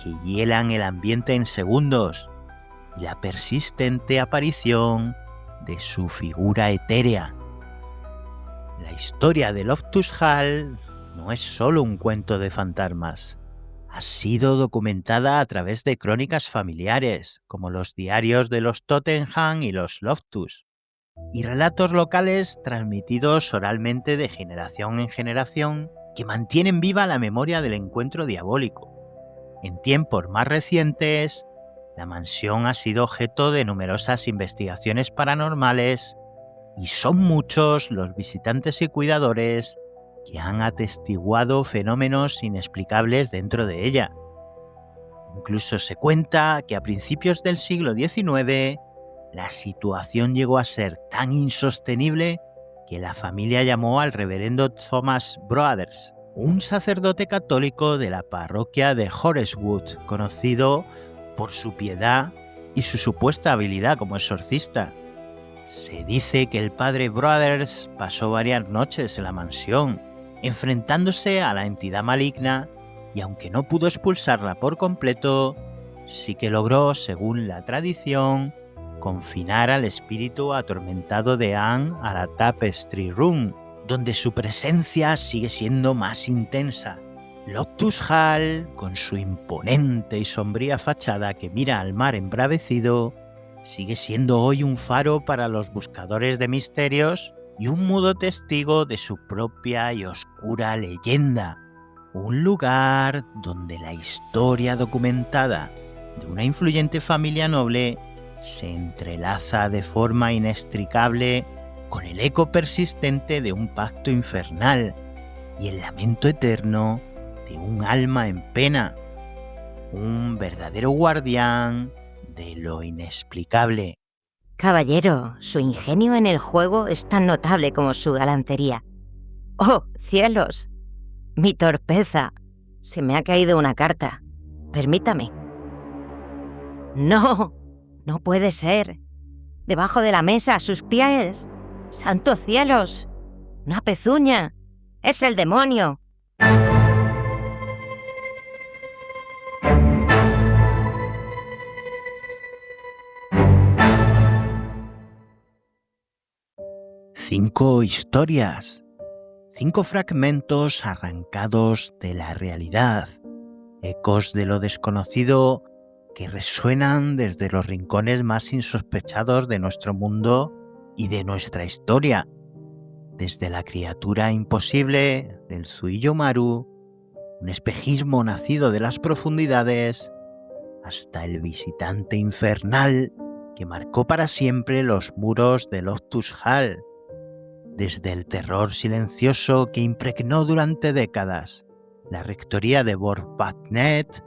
que hielan el ambiente en segundos, y la persistente aparición de su figura etérea. La historia de Loftus Hall no es solo un cuento de fantasmas. Ha sido documentada a través de crónicas familiares, como los diarios de los Tottenham y los Loftus, y relatos locales transmitidos oralmente de generación en generación que mantienen viva la memoria del encuentro diabólico. En tiempos más recientes, la mansión ha sido objeto de numerosas investigaciones paranormales y son muchos los visitantes y cuidadores que han atestiguado fenómenos inexplicables dentro de ella. Incluso se cuenta que a principios del siglo XIX la situación llegó a ser tan insostenible que la familia llamó al reverendo Thomas Brothers, un sacerdote católico de la parroquia de Horeswood, conocido por su piedad y su supuesta habilidad como exorcista. Se dice que el padre Brothers pasó varias noches en la mansión, enfrentándose a la entidad maligna, y aunque no pudo expulsarla por completo, sí que logró, según la tradición, confinar al espíritu atormentado de Anne a la Tapestry Room, donde su presencia sigue siendo más intensa. Loftus Hall, con su imponente y sombría fachada que mira al mar embravecido, sigue siendo hoy un faro para los buscadores de misterios y un mudo testigo de su propia y oscura leyenda. Un lugar donde la historia documentada de una influyente familia noble se entrelaza de forma inextricable con el eco persistente de un pacto infernal y el lamento eterno de un alma en pena, un verdadero guardián de lo inexplicable. Caballero, su ingenio en el juego es tan notable como su galantería. ¡Oh, cielos! Mi torpeza. Se me ha caído una carta. Permítame. ¡No! ¡No puede ser! Debajo de la mesa, a sus pies. ¡Santos cielos! ¡Una pezuña! ¡Es el demonio! Cinco historias, 5 fragmentos arrancados de la realidad, ecos de lo desconocido que resuenan desde los rincones más insospechados de nuestro mundo y de nuestra historia, desde la criatura imposible del Zuiyo Maru, un espejismo nacido de las profundidades, hasta el visitante infernal que marcó para siempre los muros de Loftus Hall, desde el terror silencioso que impregnó durante décadas la rectoría de Borbatnet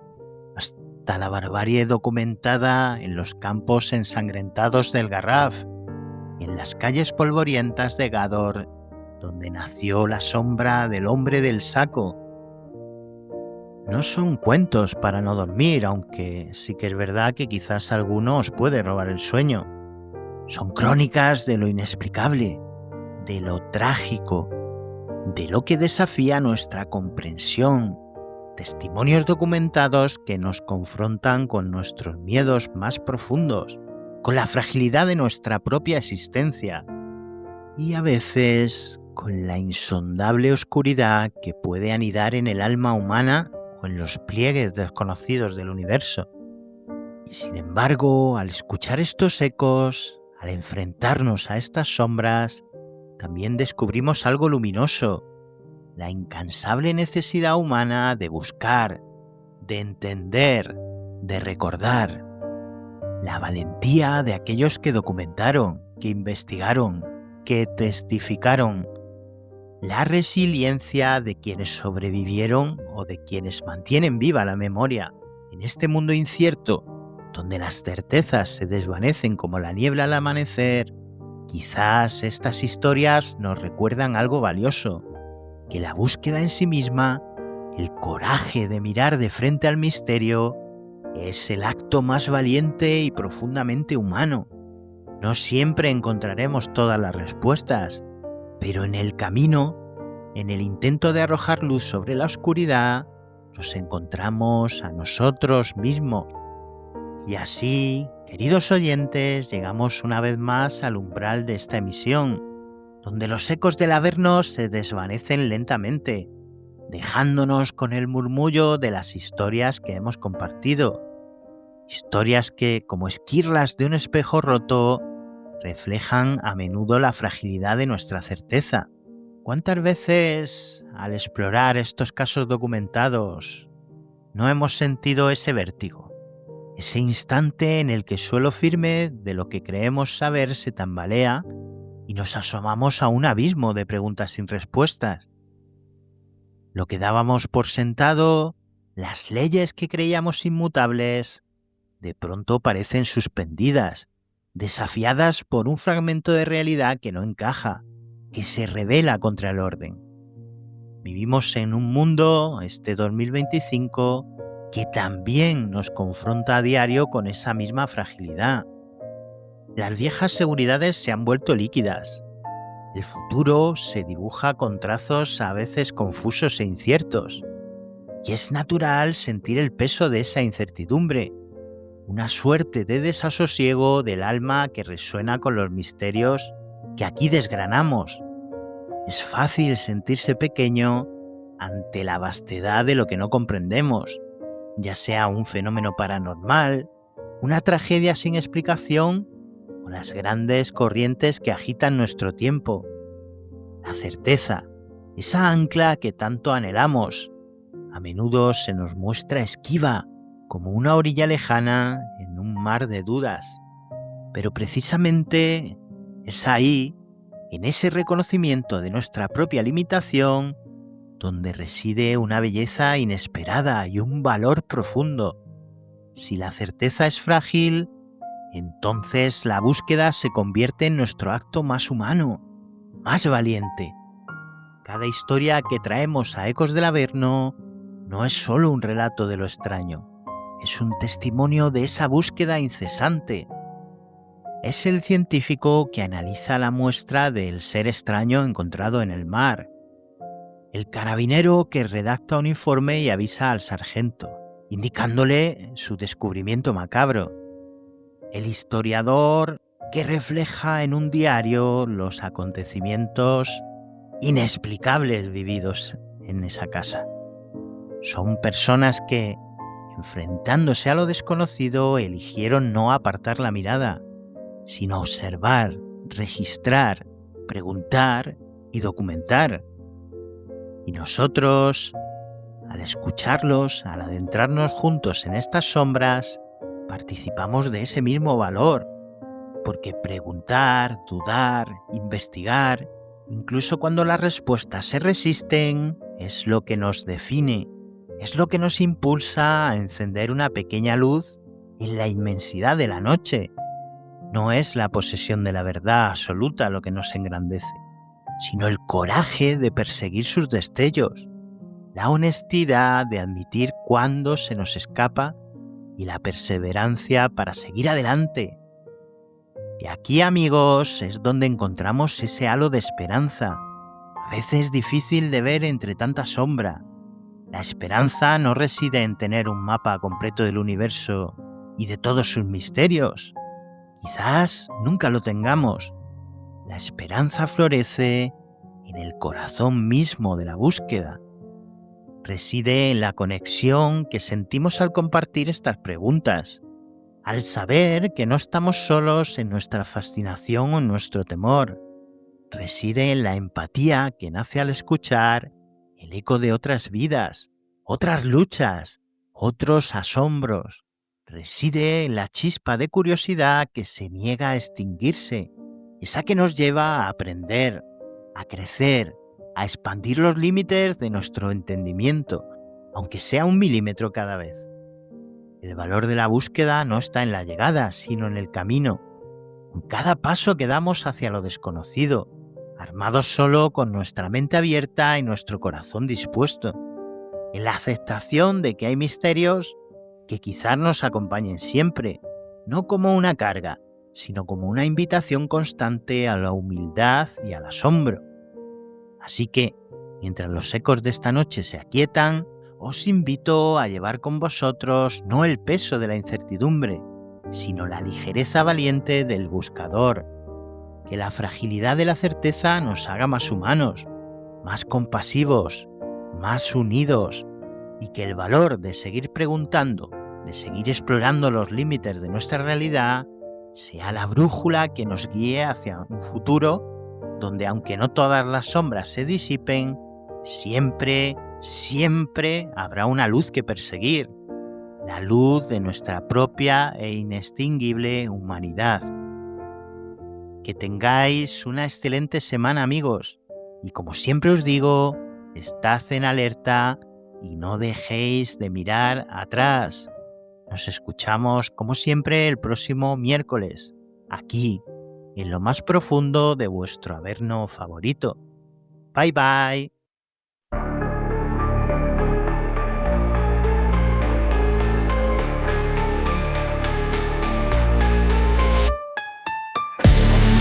hasta la barbarie documentada en los campos ensangrentados del Garraf y en las calles polvorientas de Gador, donde nació la sombra del hombre del saco. No son cuentos para no dormir, aunque sí que es verdad que quizás alguno os puede robar el sueño. Son crónicas de lo inexplicable, de lo trágico, de lo que desafía nuestra comprensión, testimonios documentados que nos confrontan con nuestros miedos más profundos, con la fragilidad de nuestra propia existencia y a veces con la insondable oscuridad que puede anidar en el alma humana o en los pliegues desconocidos del universo. Y sin embargo, al escuchar estos ecos, al enfrentarnos a estas sombras, también descubrimos algo luminoso, la incansable necesidad humana de buscar, de entender, de recordar, la valentía de aquellos que documentaron, que investigaron, que testificaron, la resiliencia de quienes sobrevivieron o de quienes mantienen viva la memoria en este mundo incierto, donde las certezas se desvanecen como la niebla al amanecer. Quizás estas historias nos recuerdan algo valioso, que la búsqueda en sí misma, el coraje de mirar de frente al misterio, es el acto más valiente y profundamente humano. No siempre encontraremos todas las respuestas, Pero en el camino, en el intento de arrojar luz sobre la oscuridad, nos encontramos a nosotros mismos. Y así, queridos oyentes, llegamos una vez más al umbral de esta emisión, donde los ecos del Averno se desvanecen lentamente, dejándonos con el murmullo de las historias que hemos compartido. Historias que, como esquirlas de un espejo roto, reflejan a menudo la fragilidad de nuestra certeza. ¿Cuántas veces, al explorar estos casos documentados, no hemos sentido ese vértigo? Ese instante en el que el suelo firme de lo que creemos saber se tambalea y nos asomamos a un abismo de preguntas sin respuestas. Lo que dábamos por sentado, las leyes que creíamos inmutables, de pronto parecen suspendidas, desafiadas por un fragmento de realidad que no encaja, que se rebela contra el orden. Vivimos en un mundo, este 2025, que también nos confronta a diario con esa misma fragilidad. Las viejas seguridades se han vuelto líquidas. El futuro se dibuja con trazos a veces confusos e inciertos. Y es natural sentir el peso de esa incertidumbre, una suerte de desasosiego del alma que resuena con los misterios que aquí desgranamos. Es fácil sentirse pequeño ante la vastedad de lo que no comprendemos, ya sea un fenómeno paranormal, una tragedia sin explicación o las grandes corrientes que agitan nuestro tiempo. La certeza, esa ancla que tanto anhelamos, a menudo se nos muestra esquiva, como una orilla lejana en un mar de dudas. Pero precisamente es ahí, en ese reconocimiento de nuestra propia limitación, donde reside una belleza inesperada y un valor profundo. Si la certeza es frágil, entonces la búsqueda se convierte en nuestro acto más humano, más valiente. Cada historia que traemos a Ecos del Averno no es solo un relato de lo extraño, es un testimonio de esa búsqueda incesante. Es el científico que analiza la muestra del ser extraño encontrado en el mar, el carabinero que redacta un informe y avisa al sargento, indicándole su descubrimiento macabro, el historiador que refleja en un diario los acontecimientos inexplicables vividos en esa casa. Son personas que, enfrentándose a lo desconocido, eligieron no apartar la mirada, sino observar, registrar, preguntar y documentar. Y nosotros, al escucharlos, al adentrarnos juntos en estas sombras, participamos de ese mismo valor, porque preguntar, dudar, investigar, incluso cuando las respuestas se resisten, es lo que nos define, es lo que nos impulsa a encender una pequeña luz en la inmensidad de la noche. No es la posesión de la verdad absoluta lo que nos engrandece, sino el coraje de perseguir sus destellos, la honestidad de admitir cuando se nos escapa y la perseverancia para seguir adelante. Y aquí, amigos, es donde encontramos ese halo de esperanza, a veces difícil de ver entre tanta sombra. La esperanza no reside en tener un mapa completo del universo y de todos sus misterios. Quizás nunca lo tengamos. La esperanza florece en el corazón mismo de la búsqueda. Reside en la conexión que sentimos al compartir estas preguntas, al saber que no estamos solos en nuestra fascinación o en nuestro temor. Reside en la empatía que nace al escuchar el eco de otras vidas, otras luchas, otros asombros. Reside en la chispa de curiosidad que se niega a extinguirse, esa que nos lleva a aprender, a crecer, a expandir los límites de nuestro entendimiento, aunque sea 1 milímetro cada vez. El valor de la búsqueda no está en la llegada, sino en el camino, en cada paso que damos hacia lo desconocido, armados solo con nuestra mente abierta y nuestro corazón dispuesto, en la aceptación de que hay misterios que quizás nos acompañen siempre, no como una carga, sino como una invitación constante a la humildad y al asombro. Así que, mientras los ecos de esta noche se aquietan, os invito a llevar con vosotros no el peso de la incertidumbre, sino la ligereza valiente del buscador. Que la fragilidad de la certeza nos haga más humanos, más compasivos, más unidos, y que el valor de seguir preguntando, de seguir explorando los límites de nuestra realidad, sea la brújula que nos guíe hacia un futuro donde, aunque no todas las sombras se disipen, siempre habrá una luz que perseguir, la luz de nuestra propia e inextinguible humanidad. Que tengáis una excelente semana, amigos, y como siempre os digo, estad en alerta y no dejéis de mirar atrás. Nos escuchamos, como siempre, el próximo miércoles, aquí, en lo más profundo de vuestro Averno favorito. Bye bye.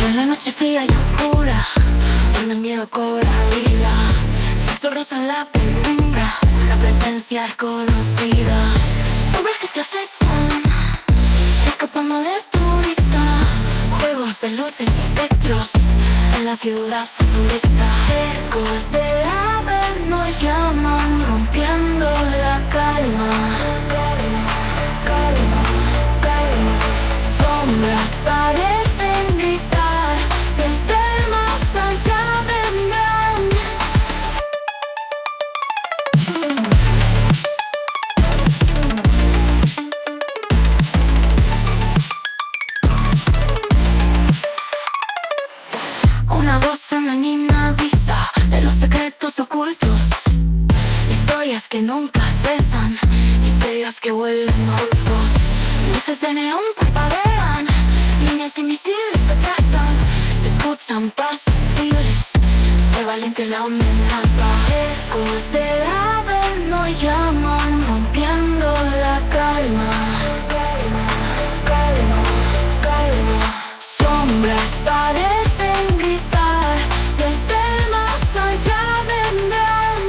En la noche fría y oscura, donde el miedo cobra vida, susurros en la penumbra, la presencia es conocida. Sombras que te acechan, escapando de tu vista, juegos de luces y espectros en la ciudad futurista. Ecos del Averno llaman, rompiendo la calma. Sombras parecen gritar, desde el más allá vendrán. Una voz femenina avisa de los secretos ocultos, historias que nunca cesan, misterios que vuelven ocultos. Luces de neón parpadean, líneas invisibles se trazan, se escuchan pasos libres, se valiente la amenaza. Ecos del Averno llaman, rompiendo la calma. Sombras parecen gritar, desde el más allá vendrán.